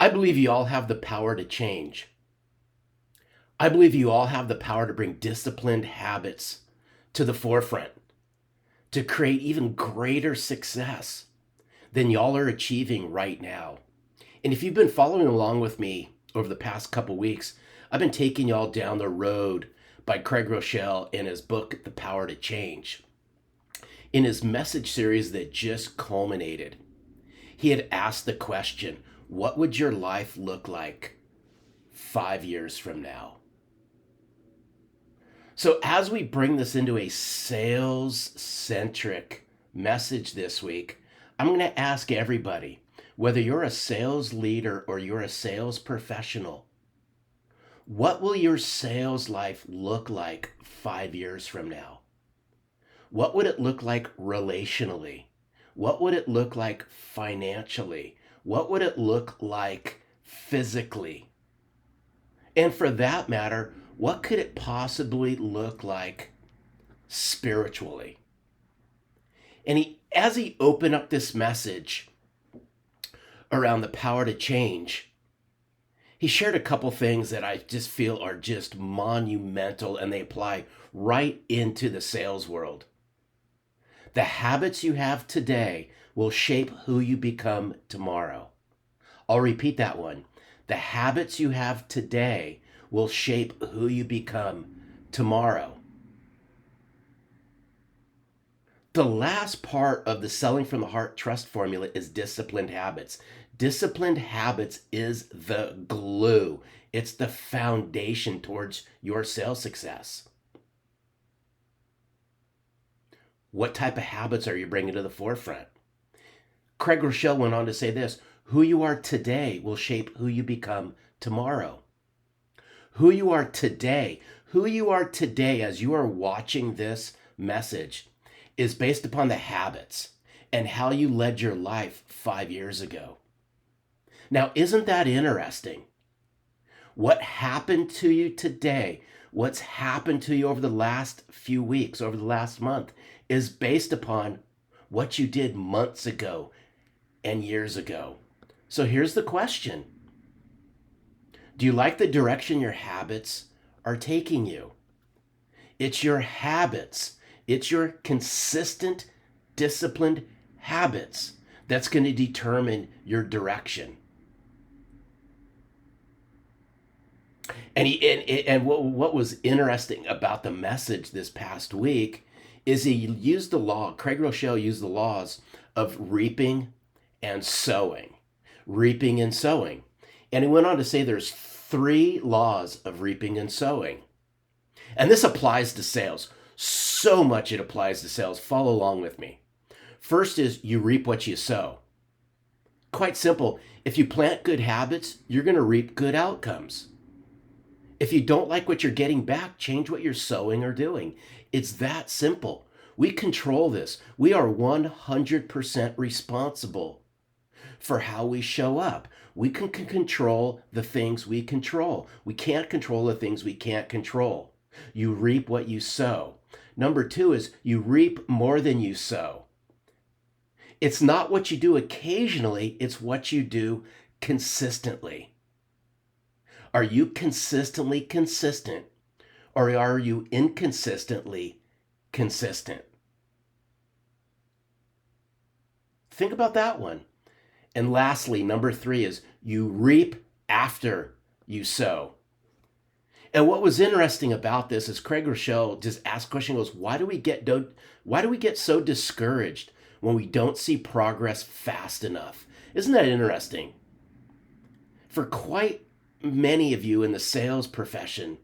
I believe you all have the power to change. I believe you all have the power to bring disciplined habits to the forefront, to create even greater success than y'all are achieving right now. And if you've been following along with me over the past couple weeks, I've been taking y'all down the road by Craig Groeschel in his book, The Power to Change. In his message series that just culminated, he had asked the question, what would your life look like 5 years from now? So as we bring this into a sales-centric message this week, I'm going to ask everybody, whether you're a sales leader or you're a sales professional, what will your sales life look like 5 years from now? What would it look like relationally? What would it look like financially? What would it look like physically? And for that matter, what could it possibly look like spiritually? And as he opened up this message around the power to change, he shared a couple things that I just feel are just monumental, and they apply right into the sales world. The habits you have today will shape who you become tomorrow. I'll repeat that one. The habits you have today will shape who you become tomorrow. The last part of the Selling from the Heart Trust formula is disciplined habits. Disciplined habits is the glue. It's the foundation towards your sales success. What type of habits are you bringing to the forefront? Craig Groeschel went on to say this, who you are today will shape who you become tomorrow. Who you are today as you are watching this message is based upon the habits and how you led your life 5 years ago. Now, isn't that interesting? What happened to you today, what's happened to you over the last few weeks, over the last month, is based upon what you did months ago and years ago. So here's the question. Do you like the direction your habits are taking you? It's your habits. It's your consistent, disciplined habits that's going to determine your direction. And what was interesting about the message this past week is he used the law, Craig Groeschel used the laws of reaping and sowing. Reaping and sowing. And he went on to say there's 3 laws of reaping and sowing. And this applies to sales. So much it applies to sales. Follow along with me. First is you reap what you sow. Quite simple. If you plant good habits, you're going to reap good outcomes. If you don't like what you're getting back, change what you're sowing or doing. It's that simple. We control this. We are 100% responsible for how we show up. We can control the things we control. We can't control the things we can't control. You reap what you sow. Number 2 is you reap more than you sow. It's not what you do occasionally, it's what you do consistently. Are you consistently consistent, or are you inconsistently consistent? Think about that one. And lastly, number 3 is you reap after you sow. And what was interesting about this is Craig Groeschel just asked a question, goes, why do we get so discouraged when we don't see progress fast enough? Isn't that interesting? For quite many of you in the sales profession,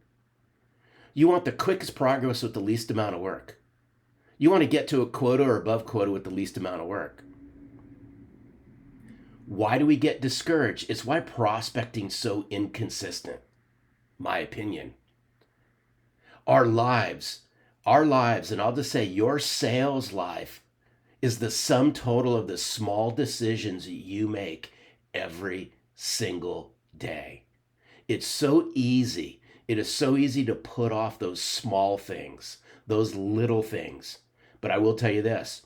you want the quickest progress with the least amount of work. You want to get to a quota or above quota with the least amount of work. Why do we get discouraged? It's why prospecting's so inconsistent, my opinion. Our lives, and I'll just say your sales life is the sum total of the small decisions you make every single day. It's so easy. It is so easy to put off those small things, those little things. But I will tell you this,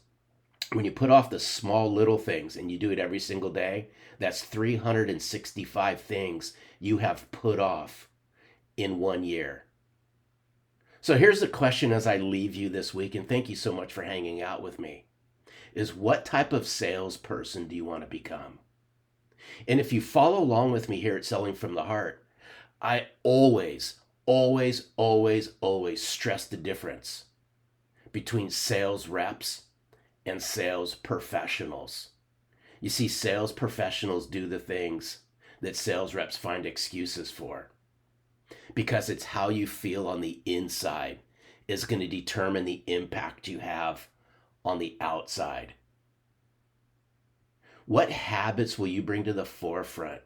When you put off the small little things and you do it every single day, that's 365 things you have put off in 1 year. So here's the question as I leave you this week, and thank you so much for hanging out with me, is what type of salesperson do you want to become? And if you follow along with me here at Selling from the Heart, I always, always, always, always stress the difference between sales reps and sales professionals. You see, sales professionals do the things that sales reps find excuses for, because it's how you feel on the inside is going to determine the impact you have on the outside. What habits will you bring to the forefront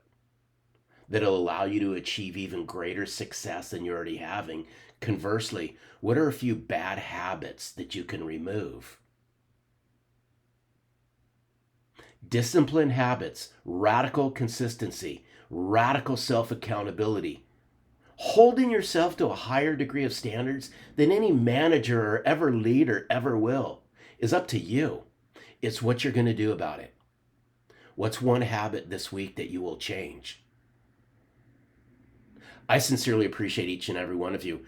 that'll allow you to achieve even greater success than you're already having? Conversely, what are a few bad habits that you can remove? Disciplined habits, radical consistency, radical self-accountability, holding yourself to a higher degree of standards than any manager or ever leader ever will, is up to you. It's what you're going to do about it. What's one habit this week that you will change? I sincerely appreciate each and every one of you.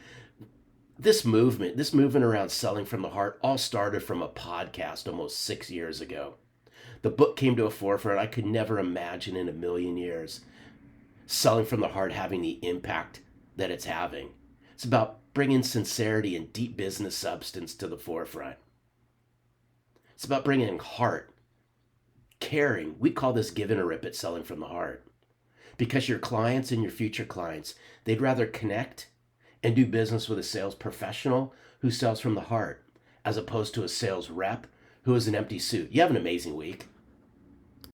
This movement around selling from the heart all started from a podcast almost 6 years ago. The book came to a forefront I could never imagine in a million years. Selling from the heart having the impact that it's having. It's about bringing sincerity and deep business substance to the forefront. It's about bringing heart, caring. We call this give and a rip at Selling from the Heart. Because your clients and your future clients, they'd rather connect and do business with a sales professional who sells from the heart, as opposed to a sales rep who is an empty suit. You have an amazing week.